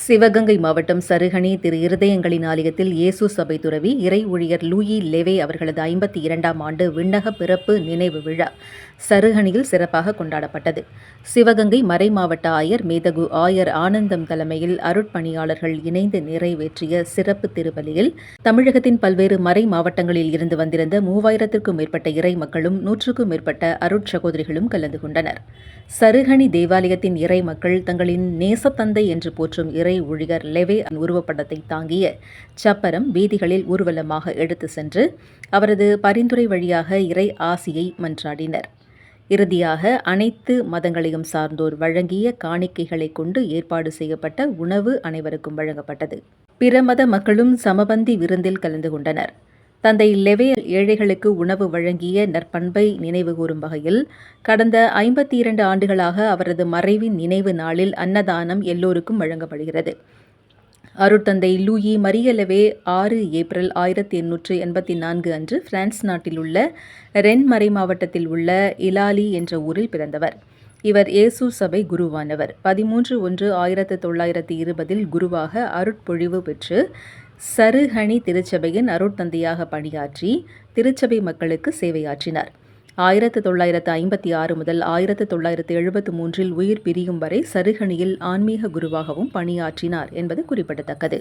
சிவகங்கை மாவட்டம் சருகணி திரு இருதயங்களின் ஆலயத்தில் இயேசு சபை துறவி இறை ஊழியர் லூயி லெவே அவர்களது 52ஆம் ஆண்டு விண்ணக பிறப்பு நினைவு விழா சருகணியில் சிறப்பாக கொண்டாடப்பட்டது. சிவகங்கை மறை மாவட்ட ஆயர் மேதகு ஆயர் ஆனந்தம் தலைமையில் அருட்பணியாளர்கள் இணைந்து நிறைவேற்றிய சிறப்பு திருப்பலியில் தமிழகத்தின் பல்வேறு மறை மாவட்டங்களில் இருந்து வந்திருந்த 3000க்கும் மேற்பட்ட இறை மக்களும் 100க்கும் மேற்பட்ட அருட்சகோதரிகளும் கலந்து கொண்டனர். சருகணி தேவாலயத்தின் இறை மக்கள் தங்களின் நேசத்தந்தை என்று போற்றும் இறை ஊழியர் லெவே உருவப்படத்தை தாங்கிய சப்பரம் வீதிகளில் ஊர்வலமாக எடுத்து சென்று அவரது பரிந்துரை வழியாக இறை ஆசியை மன்றாடினர். இறுதியாக அனைத்து மதங்களையும் சார்ந்தோர் வழங்கிய காணிக்கைகளை கொண்டு ஏற்பாடு செய்யப்பட்ட உணவு அனைவருக்கும் வழங்கப்பட்டது. பிற மத மக்களும் சமபந்தி விருந்தில் கலந்து கொண்டனர். தந்தை லெவே ஏழைகளுக்கு உணவு வழங்கிய நற்பண்பை நினைவுகூரும் வகையில் கடந்த 52 ஆண்டுகளாக அவரது மறைவின் நினைவு நாளில் அன்னதானம் எல்லோருக்கும் வழங்கப்படுகிறது. அருட்தந்தை லூயி மரிய லெவே 6 ஏப்ரல் 1884 அன்று பிரான்ஸ் நாட்டில் உள்ள ரென் மறை மாவட்டத்தில் உள்ள இலாலி என்ற ஊரில் பிறந்தவர். இவர் இயேசு சபை குருவானவர். 13/1/1920 குருவாக அருட்பொழிவு பெற்று சருகணி திருச்சபையின் அருட்தந்தையாக பணியாற்றி திருச்சபை மக்களுக்கு சேவையாற்றினார். 1956 முதல் 1973 உயிர் பிரியும் வரை சருகணியில் ஆன்மீக குருவாகவும் பணியாற்றினார் என்பது குறிப்பிடத்தக்கது.